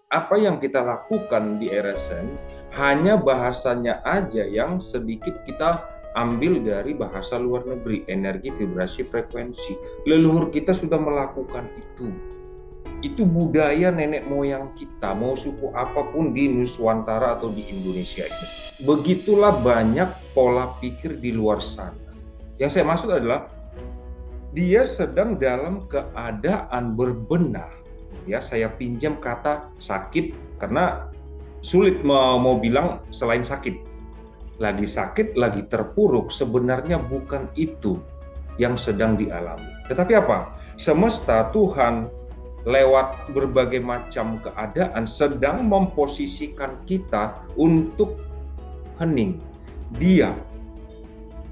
apa yang kita lakukan di RSN hanya bahasanya aja yang sedikit kita ambil dari bahasa luar negeri, energi, vibrasi, frekuensi. Leluhur kita sudah melakukan itu. Itu budaya nenek moyang kita, mau suku apapun di Nuswantara atau di Indonesia ini. Begitulah banyak pola pikir di luar sana. Yang saya maksud adalah dia sedang dalam keadaan berbenah. Ya, saya pinjam kata sakit karena sulit mau bilang selain sakit. Lagi sakit, lagi terpuruk, sebenarnya bukan itu yang sedang dialami. Tetapi apa? Semesta, Tuhan, lewat berbagai macam keadaan sedang memposisikan kita untuk hening, diam.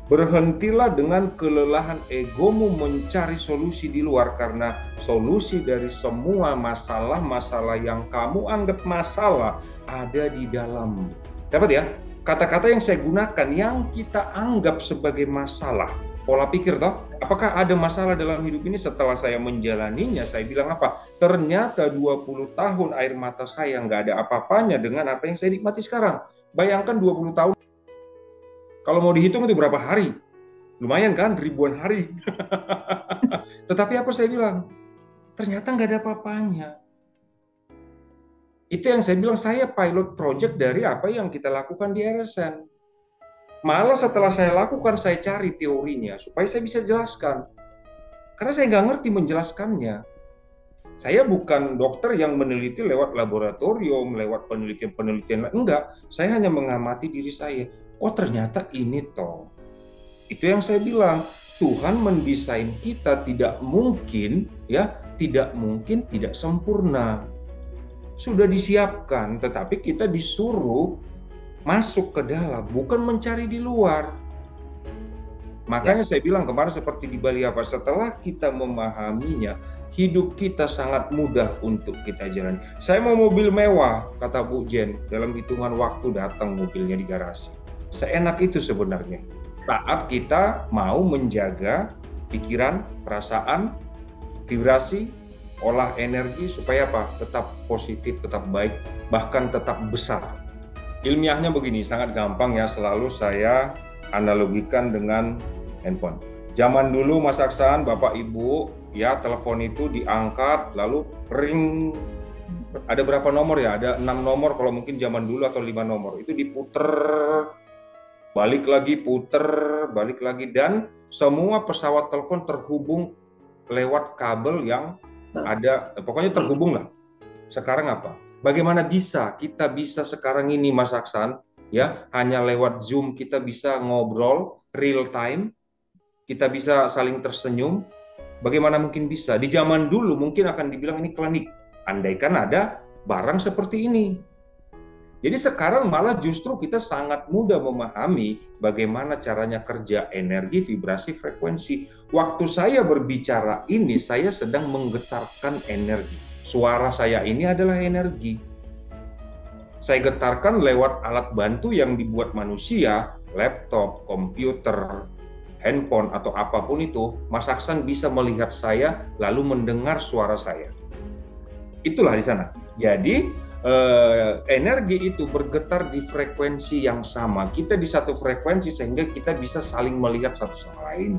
Berhentilah dengan kelelahan egomu mencari solusi di luar, karena solusi dari semua masalah-masalah yang kamu anggap masalah ada di dalam. Dapat ya? Kata-kata yang saya gunakan yang kita anggap sebagai masalah. Pola pikir toh, apakah ada masalah dalam hidup ini? Setelah saya menjalaninya, saya bilang apa? Ternyata 20 tahun air mata saya nggak ada apa-apanya dengan apa yang saya nikmati sekarang. Bayangkan 20 tahun, kalau mau dihitung itu berapa hari? Lumayan kan, ribuan hari. Tetapi apa saya bilang? Ternyata nggak ada apa-apanya. Itu yang saya bilang, saya pilot project dari apa yang kita lakukan di RSN. Malah setelah saya lakukan, saya cari teorinya supaya saya bisa jelaskan. Karena saya nggak ngerti menjelaskannya. Saya bukan dokter yang meneliti lewat laboratorium, lewat penelitian-penelitian. Enggak, saya hanya mengamati diri saya. Oh, ternyata ini toh. Itu yang saya bilang, Tuhan mendesain kita tidak mungkin, ya, tidak mungkin tidak sempurna. Sudah disiapkan, tetapi kita disuruh masuk ke dalam, bukan mencari di luar. Makanya saya bilang kemarin seperti di Bali apa, setelah kita memahaminya, hidup kita sangat mudah untuk kita jalani. Saya mau mobil mewah, kata Bu Jen, dalam hitungan waktu datang mobilnya di garasi. Seenak itu sebenarnya. Saat kita mau menjaga pikiran, perasaan, vibrasi, olah energi supaya apa? Tetap positif, tetap baik, bahkan tetap besar. Ilmiahnya begini, sangat gampang ya, selalu saya analogikan dengan handphone. Zaman dulu Mas Aksan, Bapak Ibu, ya telepon itu diangkat, lalu ring, ada berapa nomor ya? Ada 6 nomor kalau mungkin zaman dulu atau 5 nomor. Itu diputer, balik lagi, puter, balik lagi, dan semua pesawat telepon terhubung lewat kabel yang ada, pokoknya terhubung lah. Sekarang apa? Bagaimana kita bisa sekarang ini Mas Aksan, ya hanya lewat Zoom kita bisa ngobrol real time, kita bisa saling tersenyum. Bagaimana mungkin bisa? Di zaman dulu mungkin akan dibilang ini klinik, andaikan ada barang seperti ini. Jadi sekarang malah justru kita sangat mudah memahami bagaimana caranya kerja energi, vibrasi, frekuensi. Waktu saya berbicara ini, saya sedang menggetarkan energi. Suara saya ini adalah energi. Saya getarkan lewat alat bantu yang dibuat manusia, laptop, komputer, handphone, atau apapun itu. Mas Aksan bisa melihat saya, lalu mendengar suara saya. Itulah di sana. Jadi, energi itu bergetar di frekuensi yang sama. Kita di satu frekuensi sehingga kita bisa saling melihat satu sama lain.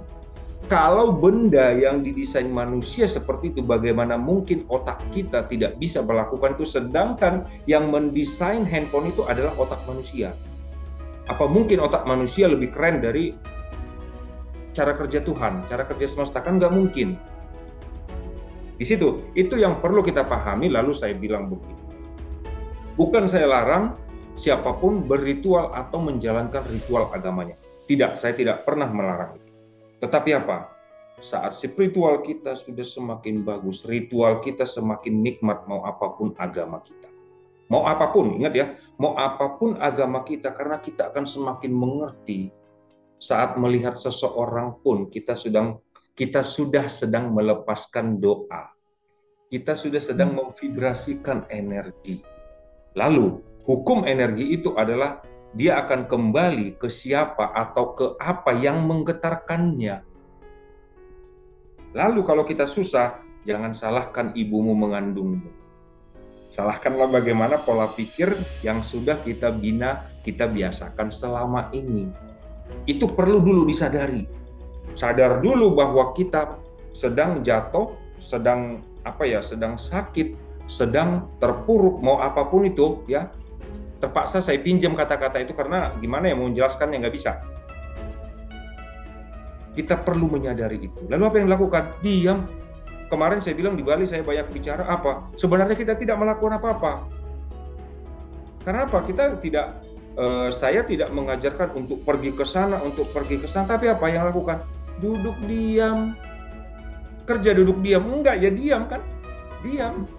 Kalau benda yang didesain manusia seperti itu, bagaimana mungkin otak kita tidak bisa melakukan itu, sedangkan yang mendesain handphone itu adalah otak manusia. Apa mungkin otak manusia lebih keren dari cara kerja Tuhan, cara kerja semesta? Kan nggak mungkin. Di situ, itu yang perlu kita pahami, lalu saya bilang begini. Bukan saya larang siapapun berritual atau menjalankan ritual agamanya. Tidak, saya tidak pernah melarang itu. Tetapi apa? Saat spiritual kita sudah semakin bagus, ritual kita semakin nikmat, mau apapun agama kita. Mau apapun, ingat ya, mau apapun agama kita, karena kita akan semakin mengerti. Saat melihat seseorang pun, kita sudah sedang melepaskan doa. Kita sudah sedang memvibrasikan energi. Lalu, hukum energi itu adalah dia akan kembali ke siapa atau ke apa yang menggetarkannya. Lalu kalau kita susah, jangan salahkan ibumu mengandungmu. Salahkanlah bagaimana pola pikir yang sudah kita bina, kita biasakan selama ini. Itu perlu dulu disadari. Sadar dulu bahwa kita sedang jatuh, sedang sedang sakit, sedang terpuruk, mau apapun itu ya. Terpaksa saya pinjam kata-kata itu karena gimana ya mau menjelaskannya, nggak bisa. Kita perlu menyadari itu. Lalu apa yang dilakukan? Diam. Kemarin saya bilang di Bali saya banyak bicara apa? Sebenarnya kita tidak melakukan apa-apa. Karena apa? Saya tidak mengajarkan untuk pergi ke sana, tapi apa yang lakukan? Duduk diam. Kerja duduk diam. Enggak, ya diam kan? Diam.